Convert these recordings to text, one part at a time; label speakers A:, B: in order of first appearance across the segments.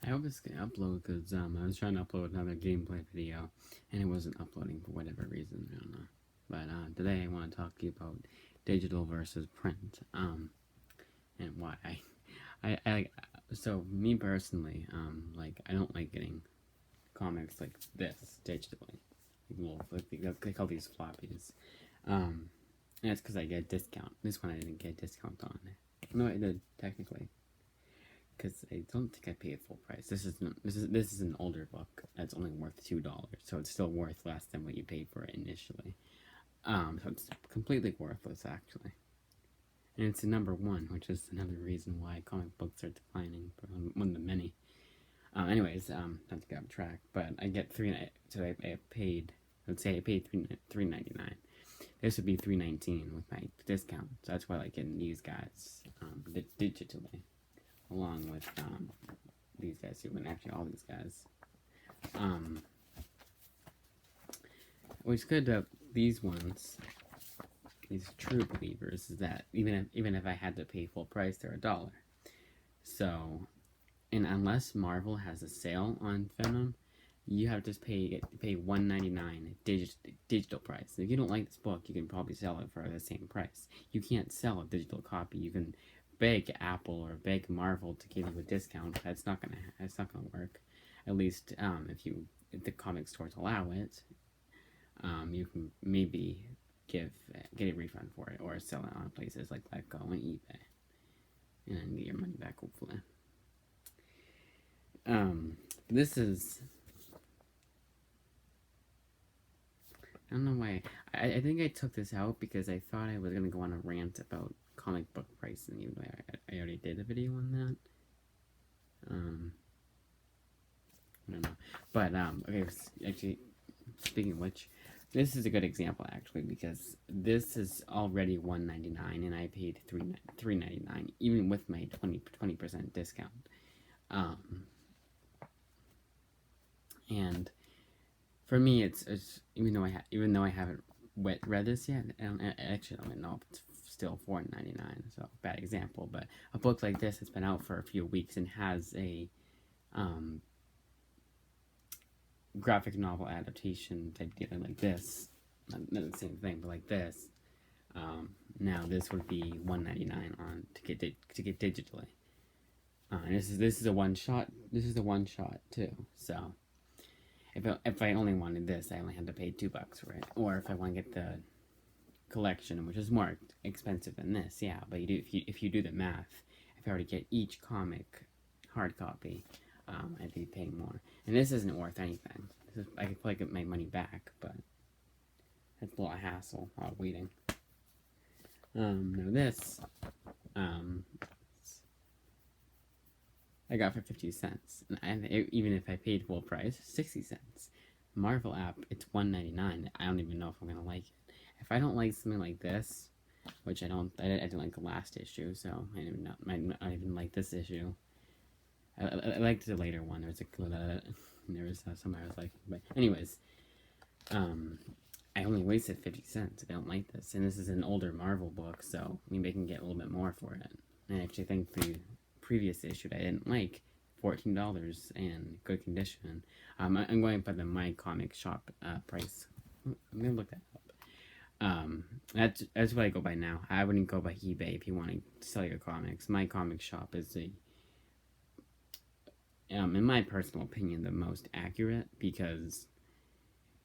A: I hope it's gonna upload because I was trying to upload another gameplay video and it wasn't uploading for whatever reason. I don't know. But today I want to talk to you about digital versus print. And why. I so me personally, like I don't like getting comics like this digitally. They call these floppies. And it's because I get a discount. This one I didn't get a discount on. No, I did technically, because I don't think I paid full price. This is an older book that's only worth $2, so it's still worth less than what you paid for it initially. So it's completely worthless actually, and it's a number one, which is another reason why comic books are declining. One of the many. Anyways, not to get off track, but I get so I paid. Let's say I paid $3.99. This would be $3.19 with my discount. So that's why I like getting these guys digitally, along with these guys too, and actually all these guys. What's good about these ones, these true believers, is that even if I had to pay full price, they're $1. So, and unless Marvel has a sale on Venom, you have to pay $1.99 digital price. If you don't like this book, you can probably sell it for the same price. You can't sell a digital copy. You can beg Apple or beg Marvel to give you a discount. That's not gonna work. At least if the comic stores allow it, you can maybe get a refund for it or sell it on places like Letgo and eBay, and then get your money back hopefully. This is. I don't know why. I think I took this out because I thought I was gonna go on a rant about comic book pricing, even though I already did a video on that. I don't know. But okay. Actually, speaking of which, this is a good example actually because this is already $1.99 and I paid $3.99 even with my 20% discount. And for me, it's even though I haven't read this yet, I don't know if it's still $4.99. So bad example, but a book like this has been out for a few weeks and has a graphic novel adaptation type deal like this. Not the same thing, but like this. Now this would be $1.99 on to get digitally. And this is a one shot. This is a one shot too. So. If I only wanted this, I only had to pay $2 for it. Or if I want to get the collection, which is more expensive than this, yeah. But if you do the math, if I were to get each comic hard copy, I'd be paying more. And this isn't worth anything. I could probably get my money back, but that's a lot of hassle, a lot of waiting. Now this, I got for 50 cents. And even if I paid full price, 60 cents. Marvel app, it's $1.99. I don't even know if I'm going to like it. If I don't like something like this, which I didn't like the last issue, so I don't even like this issue. I liked the later one. There was somewhere I was like, but anyways, I only wasted 50 cents. I don't like this. And this is an older Marvel book, so maybe I can get a little bit more for it. And I actually think the previous issue that I didn't like, $14 and good condition. I'm going by the My Comic Shop price. I'm gonna look that up. That's what I go by now. I wouldn't go by eBay if you want to sell your comics. My Comic Shop is in my personal opinion, the most accurate because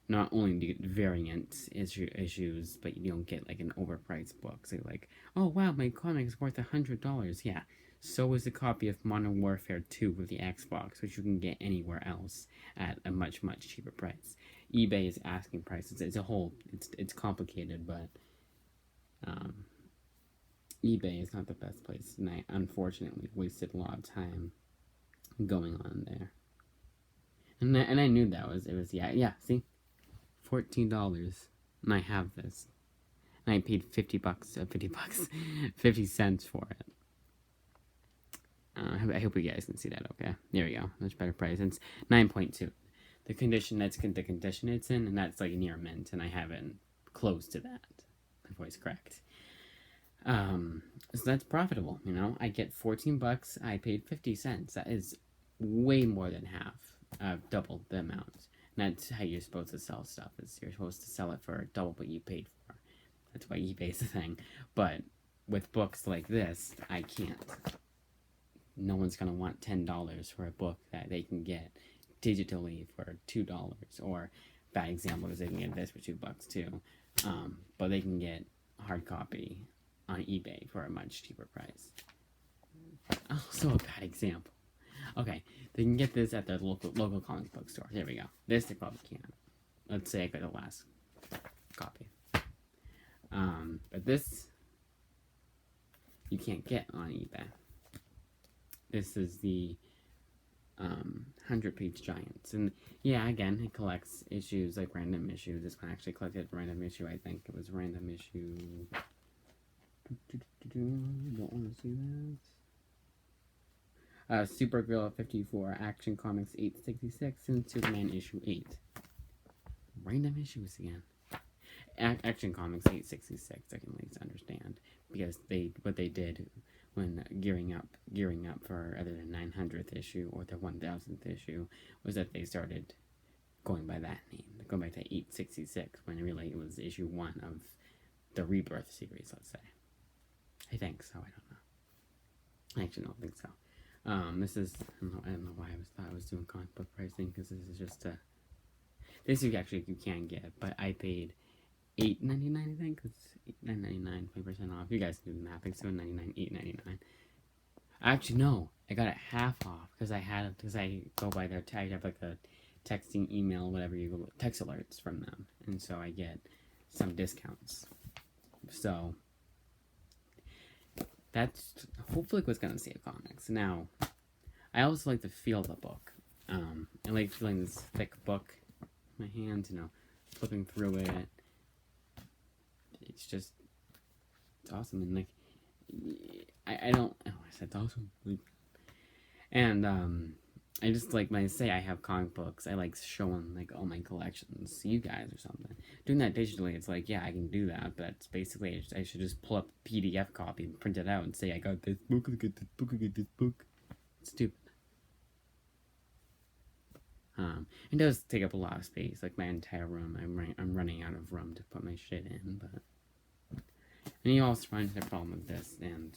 A: not only do you get variant issues, but you don't get like an overpriced book. So you're like, oh wow, my comic's worth $100. Yeah. So is a copy of Modern Warfare 2 with the Xbox, which you can get anywhere else at a much cheaper price. eBay is asking prices. It's complicated, but eBay is not the best place, and I unfortunately wasted a lot of time going on there. And I knew see, $14, and I have this, and I paid $50, 50 cents for it. I hope you guys can see that. Okay, there we go. Much better price. It's 9.2. The condition it's in, and that's like near mint, and I haven't close to that. My voice cracked. So that's profitable. I get $14. I paid 50 cents. That is way more than half, double the amount. And that's how you're supposed to sell stuff. Is you're supposed to sell it for double what you paid for. That's why eBay's the thing. But with books like this, I can't. No one's gonna want $10 for a book that they can get digitally for $2. Or bad example is they can get this for $2 too. But they can get a hard copy on eBay for a much cheaper price. Also a bad example. Okay, they can get this at their local comic book store. There we go. This they probably can't. Let's say I got the last copy. But this you can't get on eBay. This is the 100-page Giants, and yeah, again, it collects issues like random issues. This one actually collected random issue. I think it was random issue. Don't want to see that. Supergirl 54, Action Comics 866, and Superman issue 8. Random issues again. Action Comics 866, I can at least understand, because what they did when gearing up for either the 900th issue or the 1000th issue was that they started going by that name, going back to 866, when really it was issue 1 of the Rebirth series, let's say. I think so, I don't know. I actually don't think so. This is, I don't know why I was doing comic book pricing, because this is just this you can get, but I paid $8.99, I think. It's $9.99, 20% off. You guys can do the math. It's $7.99, $8.99. Actually, no, I got it half off because I go by their tag. I have like a texting, email, whatever you go, text alerts from them, and so I get some discounts. So that's hopefully what's gonna save comics. Now, I also like to feel the book. I like feeling this thick book in my hands. Flipping through it. It's awesome, and like I said it's awesome, and I just like when I say I have comic books, I like showing like all my collections to you guys or something. Doing that digitally, it's like, yeah, I can do that, but it's basically I should just pull up a PDF copy and print it out and say I got this book, I got this book, I got this book. It's stupid. It does take up a lot of space, like my entire room. I'm running out of room to put my shit in, but. And you also find the problem with this, and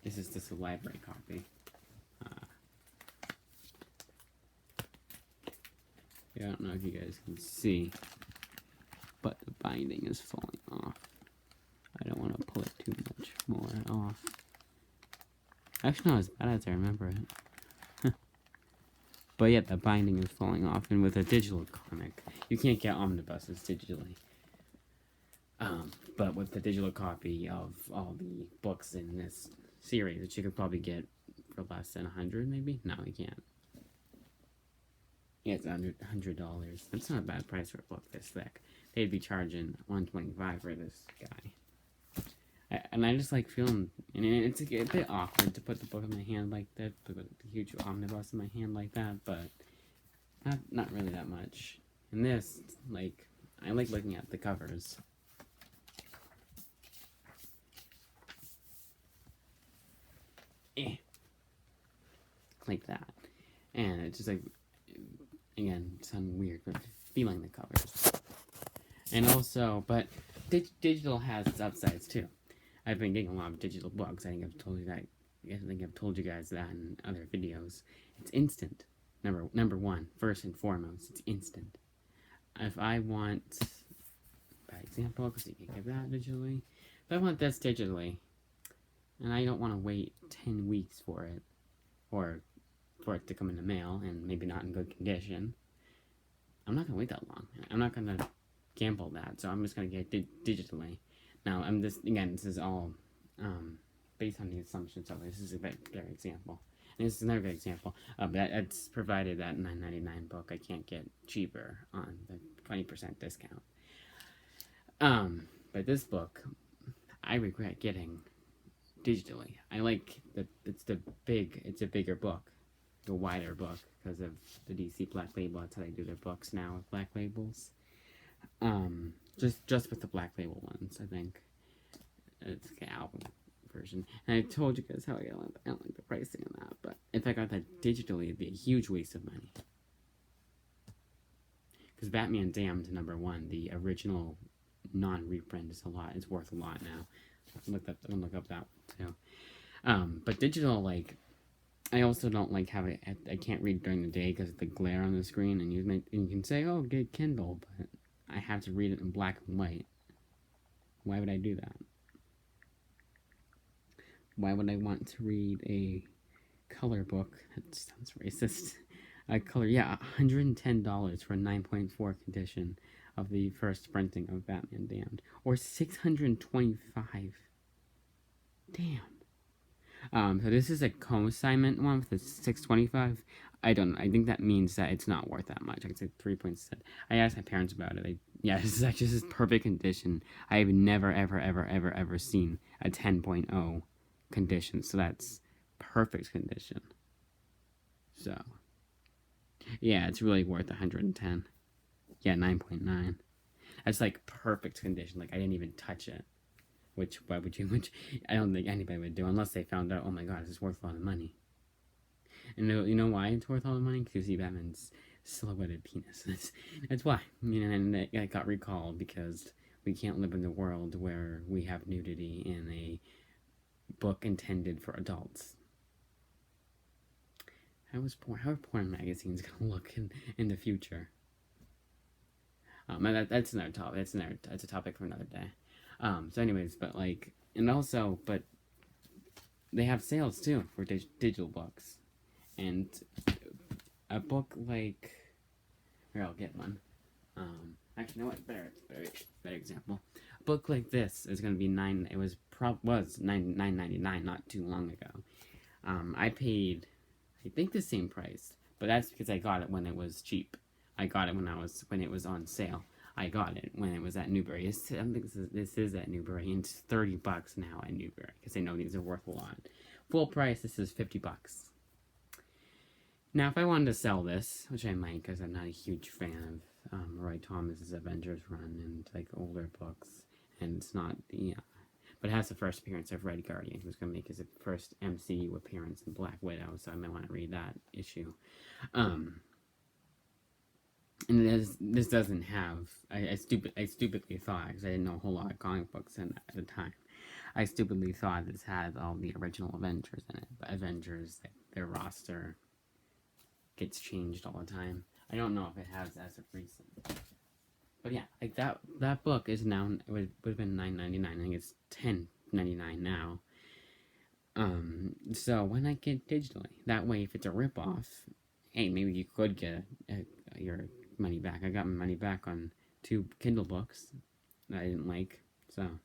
A: this is just a library copy. I don't know if you guys can see, but the binding is falling off. I don't want to pull it too much more off. Actually, not as bad as I remember it. But yeah, the binding is falling off, and with a digital comic, you can't get omnibuses digitally. But with the digital copy of all the books in this series, which you could probably get for less than $100, maybe? No, you can't. Yeah, it's $100. That's not a bad price for a book this thick. They'd be charging $125 for this guy. And I just like feeling, and it's a bit awkward to put the book in my hand like that, put the huge omnibus in my hand like that, but not really that much. And this, like, I like looking at the covers. Like that. And it's just like, again, sounding weird, but feeling the covers. And also, but digital has its upsides too. I've been getting a lot of digital books. I think I've told you that. I think I've told you guys that in other videos. It's instant. Number one, first and foremost, it's instant. If I want, by example, because you can get that digitally. If I want this digitally, and I don't want to wait 10 weeks for it, or for it to come in the mail, and maybe not in good condition, I'm not going to wait that long. I'm not going to gamble that, so I'm just going to get it digitally. Now, this is all based on the assumptions of this is a better example. And this is another good example. But it's provided that $9.99 book I can't get cheaper on the 20% discount. But this book, I regret getting digitally. I like that it's a bigger book, a wider book, because of the DC Black Label. That's how they do their books now with Black Labels. Just with the Black Label ones, I think. It's the album version. And I told you guys how I don't like the pricing on that, but if I got that digitally, it'd be a huge waste of money. Because Batman Damned #1, the original non-reprint, is worth a lot now. I'm gonna look up that one too. But digital, like, I also don't like having I can't read during the day because of the glare on the screen, and you can say, oh, get Kindle, but I have to read it in black and white. Why would I do that? Why would I want to read a color book? That sounds racist. A color, yeah, $110 for a 9.4 condition of the first printing of Batman Damned, or $625. Damn. So this is a co-assignment one with the $625. I don't know. I think that means that it's not worth that much. I said 3.7. I asked my parents about it. This is perfect condition. I have never, ever seen a 10.0 condition. So that's perfect condition. So, yeah, it's really worth 110. Yeah, 9.9. That's like perfect condition. Like, I didn't even touch it. Which I don't think anybody would do unless they found out, oh my god, this is worth a lot of money. And you know why it's worth all the money? Because you see Batman's silhouetted penis. That's why. And it got recalled because we can't live in a world where we have nudity in a book intended for adults. How are porn magazines going to look in the future? That's another topic. That's a topic for another day. So anyways, but they have sales too for digital books, and a book like, here, I'll get one. Actually, you know what? Better example. A book like this is going to be $9.99 not too long ago. I paid, I think, the same price, but that's because I got it when it was cheap. I got it when it was on sale. I got it when it was at Newbury. I think this is at Newbury, and it's $30 now at Newbury because I know these are worth a lot. Full price, this is $50. Now, if I wanted to sell this, which I might, because I'm not a huge fan of Roy Thomas's Avengers run and like older books, and it's not but it has the first appearance of Red Guardian, who's going to make his first MCU appearance in Black Widow, so I might want to read that issue. And this doesn't have. I stupidly thought, because I didn't know a whole lot of comic books at the time. I stupidly thought this had all the original Avengers in it, but Avengers, their roster gets changed all the time. I don't know if it has as of recent. But yeah, like that book is now, it would have been $9.99. I think it's $10.99 now. So why not get digitally? That way, if it's a ripoff, hey, maybe you could get your money back. I got my money back on 2 Kindle books that I didn't like. So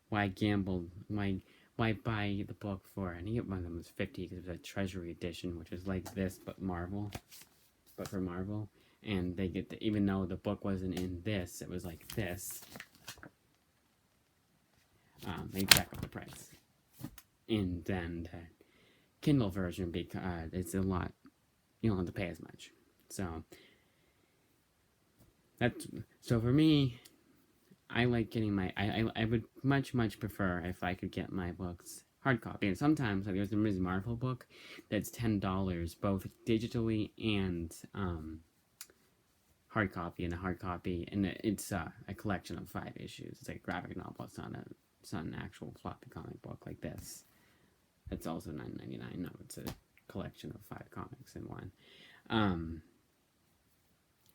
A: why gamble? Why buy the book for? I think one of them was $50 because it was a Treasury edition, which is like this but for Marvel. And they get even though the book wasn't in this, it was like this. They jack up the price, and then the Kindle version, because it's a lot, you don't have to pay as much. So for me, I like getting I would much prefer if I could get my books hard copy. And sometimes, like, there's a Ms. Marvel book that's $10 both digitally and hard copy, and it's a collection of 5 issues. It's like a graphic novel. It's not an actual floppy comic book like this. It's also $9.99. No, it's a collection of 5 comics in one.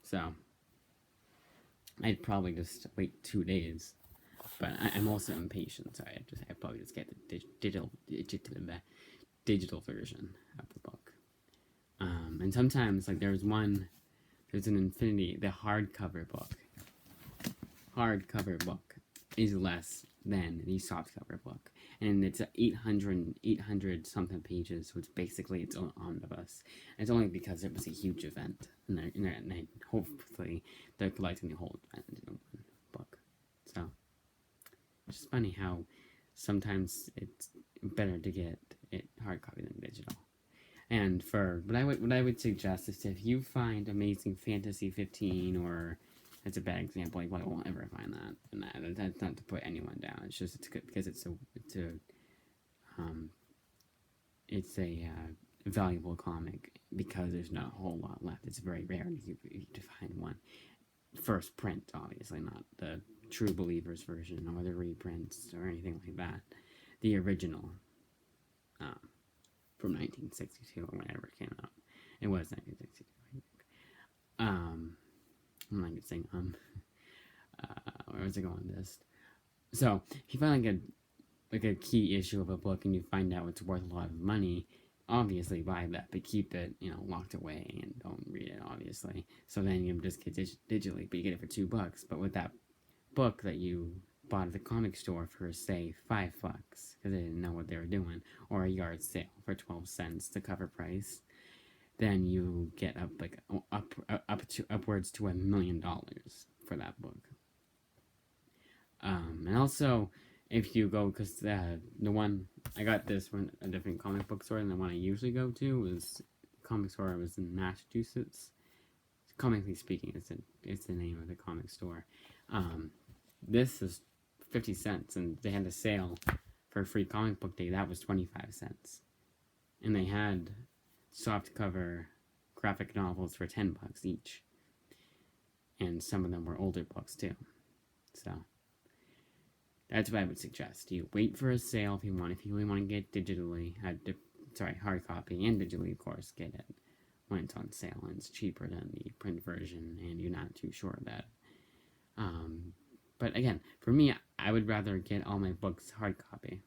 A: So I'd probably just wait 2 days, but I'm also impatient, so I'd probably just get the digital version of the book. And sometimes, like, there's an Infinity, the hardcover book is less than the softcover book, and it's 800 something pages, so it's basically its own omnibus. And it's only because it was a huge event, and hopefully they're collecting the whole event in one book. So it's just funny how sometimes it's better to get it hard copy than digital. And what I would suggest is, if you find Amazing Fantasy 15, or that's a bad example, I won't ever find that. And that's not to put anyone down. It's just because it's it's a valuable comic because there's not a whole lot left. It's very rare to find one. First print, obviously, not the True Believers version or the reprints or anything like that. The original um, from 1962 or whenever it came out. It was 1962, I think. I'm not gonna sing where was I going with this? So if you find like a key issue of a book and you find out it's worth a lot of money, obviously buy that, but keep it, locked away and don't read it, obviously. So then you just get digitally, but you get it for $2. But with that book that you bought at the comic store for, say, $5, because they didn't know what they were doing, or a yard sale for 12 cents, the cover price, then you get upwards to $1 million for that book. And also, if you go, because the one I got this from a different comic book store than the one I usually go to was comic store. I was in Massachusetts. Comically speaking, it's the name of the comic store. This is 50 cents, and they had a sale for a free comic book day. That was 25 cents, and they had softcover graphic novels for $10 each, and some of them were older books too. So that's what I would suggest. You wait for a sale if you really want to get digitally, hard copy and digitally, of course, get it when it's on sale and it's cheaper than the print version and you're not too sure of that. But again, for me, I would rather get all my books hard copy.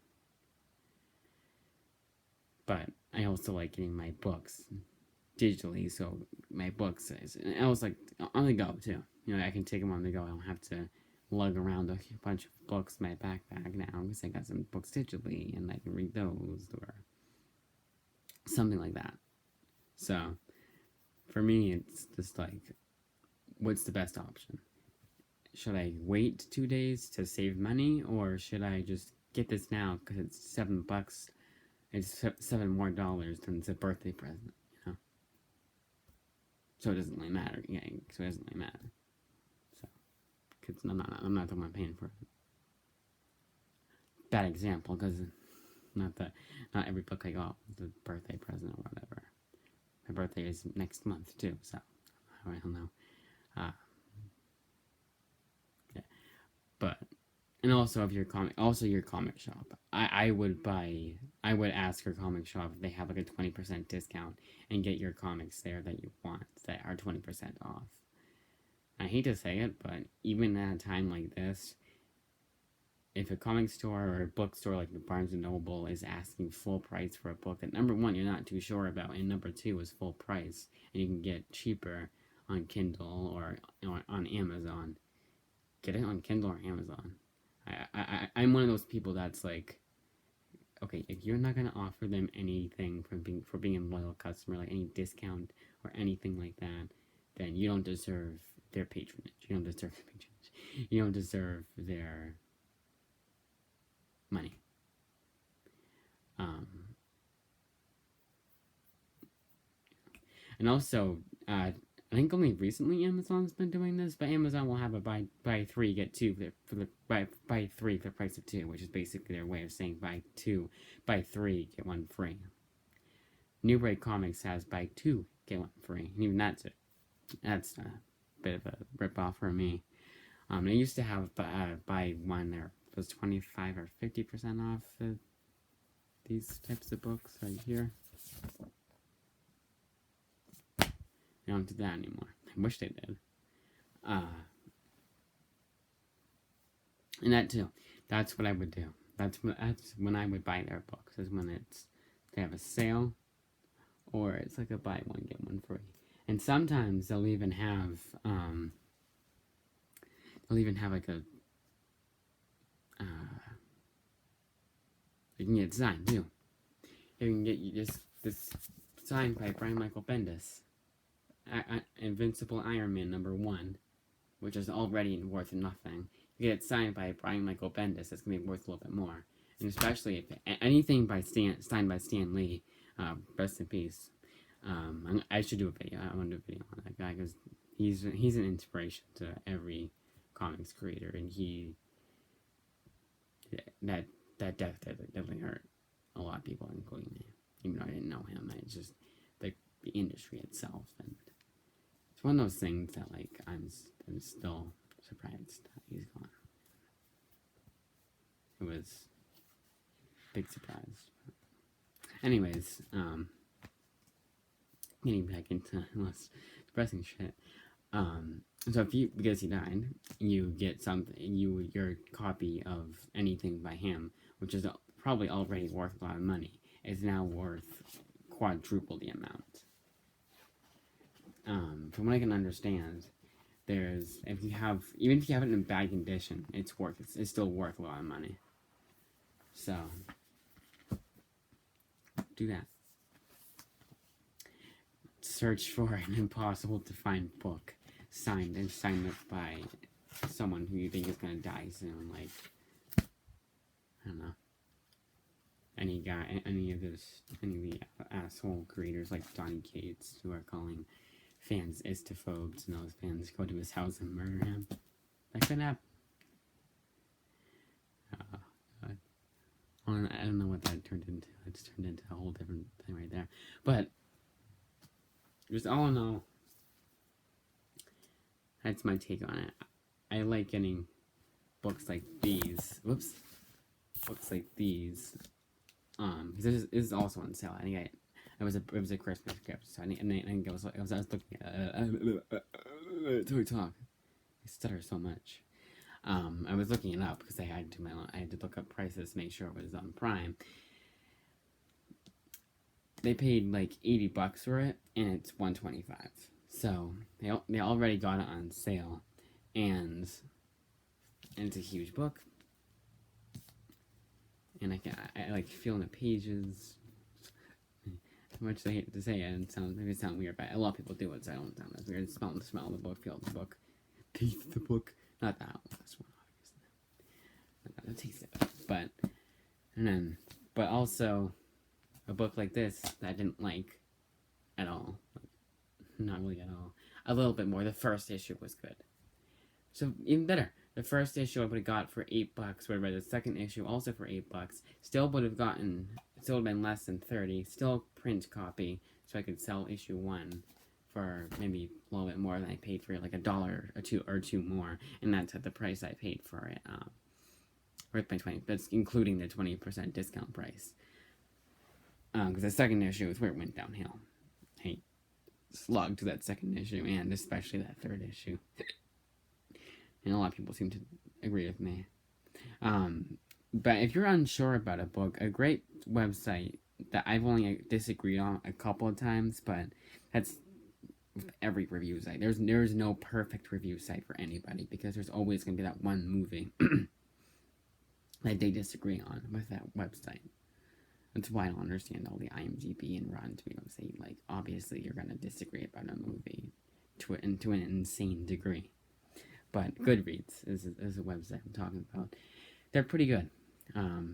A: But I also like getting my books digitally, so my books, and I was like, on the go too. I can take them on the go. I don't have to lug around a bunch of books in my backpack now because I got some books digitally and I can read those or something like that. So for me, it's just like, what's the best option? Should I wait 2 days to save money, or should I just get this now because it's $7? It's $7 more than it's a birthday present, So it doesn't really matter. Yeah, so it doesn't really matter. So, because I'm not talking about paying for it. Bad example, because not every book I got was a birthday present or whatever. My birthday is next month too, so I don't know. Yeah. But and also if your comic shop. I would ask your comic shop if they have like a 20% discount and get your comics there that you want that are 20% off. I hate to say it, but even at a time like this, if a comic store or a bookstore like the Barnes & Noble is asking full price for a book that, number one, you're not too sure about, and number two, is full price, and you can get cheaper on Kindle or on Amazon, get it on Kindle or Amazon. I'm one of those people that's like, okay, if you're not going to offer them anything for being a loyal customer, like any discount or anything like that, then you don't deserve their patronage. You don't deserve their patronage. You don't deserve their money. And also, I think only recently Amazon's been doing this, but Amazon will have a buy 3 get 2 buy 3 for the price of 2, which is basically their way of saying buy 3 get 1 free. New Break Comics has buy 2 get 1 free, and even that's a bit of a rip off for me. They used to have buy 1 there was 25 or 50% off these types of books right here. They don't do that anymore. I wish they did. And that too. That's what I would do. That's when I would buy their books. Is when they have a sale, or it's like a buy 1 get 1 free. And sometimes they'll even have like a you can get it signed too. You can get this signed by Brian Michael Bendis. Invincible Iron Man #1, which is already worth nothing. You get it signed by Brian Michael Bendis, it's going to be worth a little bit more. And especially if anything signed by Stan Lee, rest in peace. I should do a video. I want to do a video on that guy because he's an inspiration to every comics creator, and that death definitely hurt a lot of people, including me. even though I didn't know him. It's just the industry itself, and it's one of those things that like I'm still surprised that he's gone. It was a big surprise. Anyways, getting back into less depressing shit. So because he died, you get your copy of anything by him, which is probably already worth a lot of money, is now worth quadruple the amount. From what I can understand, even if you have it in bad condition, it's still worth a lot of money. So do that. Search for an impossible to find book signed by someone who you think is gonna die soon, like I don't know, any of the asshole creators like Donny Cates who are calling fans istophobes, and those fans go to his house and murder him. That could happen. I don't know what that turned into. It's turned into a whole different thing right there. But just all in all, that's my take on it. I like getting books like these. Whoops. Books like these. Because this is also on sale. I think it was a Christmas gift. So I think I was looking at to talk. I stutter so much. I was looking it up because I had to look up prices to make sure it was on Prime. They paid like $80 for it, and it's $125. So they already got it on sale, and it's a huge book. And I like feeling the pages. As much as I hate to say it, it sounds weird, but a lot of people do it, so I don't sound as weird. Smell the book, feel the book, taste the book. Not that one, that's one obviously. Not the taste of it, but also a book like this that I didn't like at all. Not really at all. A little bit more. The first issue was good. So even better. The first issue I would have got for $8. Would have read the second issue also for $8. Still would have been less than 30. Still print copy, so I could sell issue 1 for maybe a little bit more than I paid for it, like $1 or two more, and that's at the price I paid for it. Worth my 20. That's including the 20% discount price. Because the second issue is where it went downhill. I slugged that second issue, and especially that third issue. And a lot of people seem to agree with me. But if you're unsure about a book, a great website that I've only disagreed on a couple of times, but that's with every review site. There's no perfect review site for anybody, because there's always going to be that one movie that they disagree on with that website. That's why I don't understand all the IMDb and Rotten Tomatoes say, like, obviously you're going to disagree about a movie to an insane degree. But Goodreads is a website I'm talking about. They're pretty good.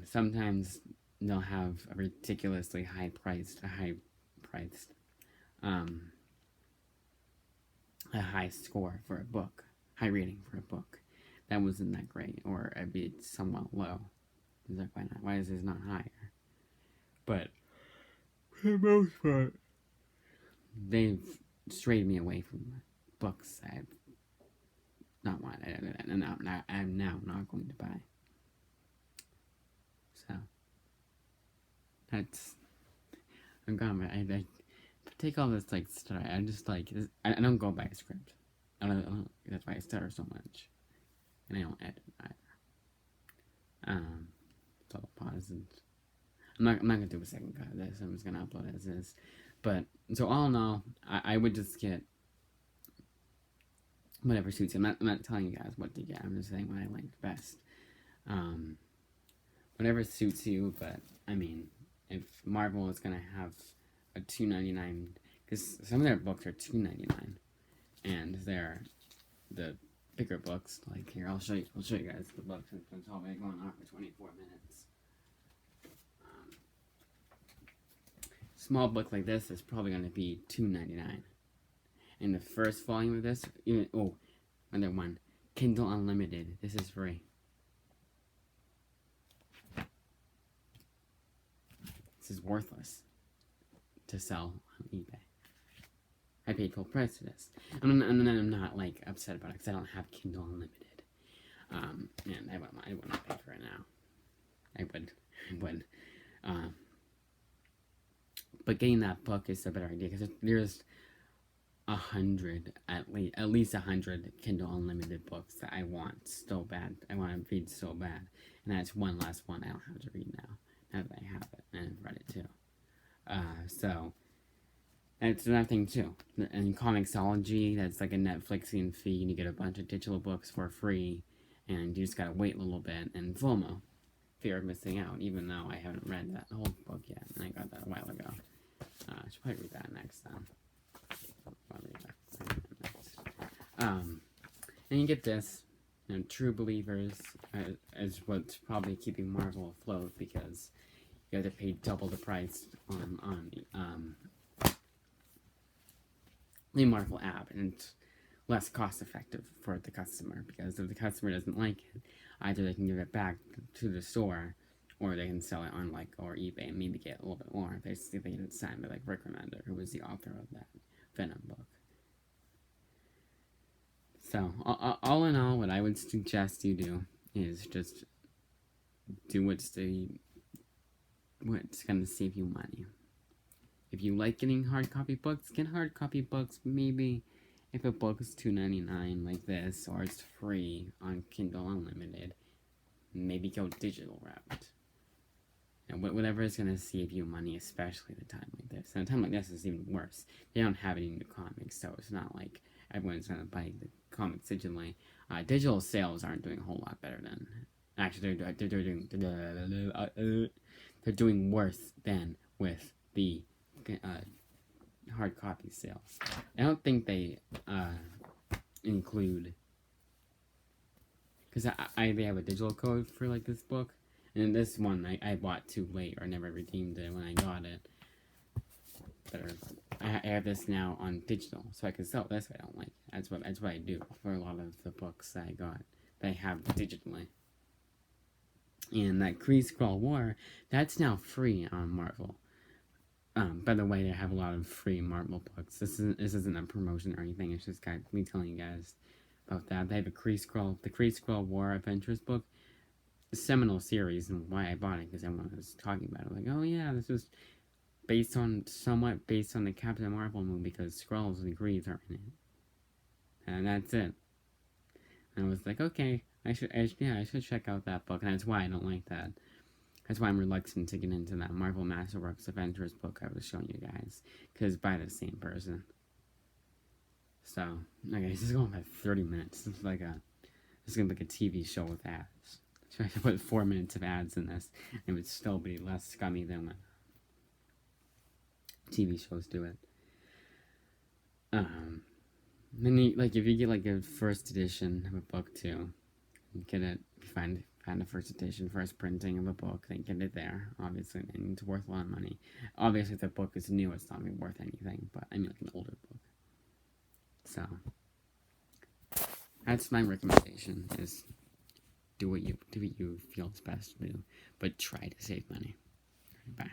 A: Sometimes they'll have a ridiculously high score for a book, high rating for a book. That wasn't that great, or it's somewhat low. Is that why is this not higher? But for the most part, they've strayed me away from books I've not wanted, and I'm now not going to buy. So I'm gone. I take all this like stutter. I just like I don't go by a script. That's why I stutter so much, and I don't edit either. So I'll pause and I'm not gonna do a second cut of this. I'm just gonna upload it as is. But so all in all, I would just get whatever suits you. I'm not telling you guys what to get. I'm just saying what I liked best. Whatever suits you. But I mean, if Marvel is gonna have a $2.99, because some of their books are $2.99, and they're the bigger books. Like here, I'll show you guys the books. It's already going on for 24 minutes. Small book like this is probably going to be $2.99. And the first volume of this, another one, Kindle Unlimited. This is free. This is worthless. to sell on eBay. I paid full price for this. And I'm not like upset about it because I don't have Kindle Unlimited. And I would not pay for it now. I would. But getting that book is a better idea because there's 100 at least 100 Kindle Unlimited books that I want so bad. I want to read so bad, and that's one last one I don't have to read now. Now that I have it and I've read it too. So that's another thing too. And Comixology, that's like a Netflixian fee, and you get a bunch of digital books for free, and you just gotta wait a little bit. And FOMO, fear of missing out, even though I haven't read that whole book yet, and I got that a while ago. I should probably read that next time. And you get this, True Believers is what's probably keeping Marvel afloat because you have to pay double the price on the Marvel app, and it's less cost effective for the customer because if the customer doesn't like it, either they can give it back to the store or they can sell it on or eBay and maybe get a little bit more if they see they get signed by Rick Remender, who was the author of that Venom book. So, all in all, what I would suggest you do is just do what's going to save you money. If you like getting hard copy books, get hard copy books. Maybe if a book is $2.99 like this, or it's free on Kindle Unlimited, maybe go digital route. And whatever is going to save you money, especially at a time like this. And a time like this is even worse. They don't have any new comics, so it's not like everyone's going to buy the comics digitally. Digital sales aren't doing a whole lot better than... Actually, they're doing worse than with the hard copy sales. I don't think they include... Because they have a digital code for this book. And this one I bought too late or never redeemed it when I got it. But I have this now on digital, so I can sell it. That's what I don't like. That's what I do for a lot of the books that I got that I have digitally. And that Kree Skrull War, that's now free on Marvel. By the way, they have a lot of free Marvel books. This isn't a promotion or anything. It's just me telling you guys about that. They have the Kree Skrull War Adventures book. Seminal series, and why I bought it because everyone was talking about it. Oh yeah, this was somewhat based on the Captain Marvel movie because Skrulls and Greens are in it, and that's it. And I was like, okay, I should check out that book, and that's why I don't like that. That's why I'm reluctant to get into that Marvel Masterworks Avengers book I was showing you guys, because by the same person. So, okay, this is going for 30 minutes. This is gonna be like a TV show with ads. So I could put 4 minutes of ads in this, and it would still be less scummy than when TV shows do it. Then if you get a first edition of a book too, get it. Find a first edition, first printing of a book, then get it there. Obviously, and it's worth a lot of money. Obviously, if the book is new, it's not gonna be worth anything. But I mean, an older book. So that's my recommendation: is do what you feel is best to do, but try to save money. Bye.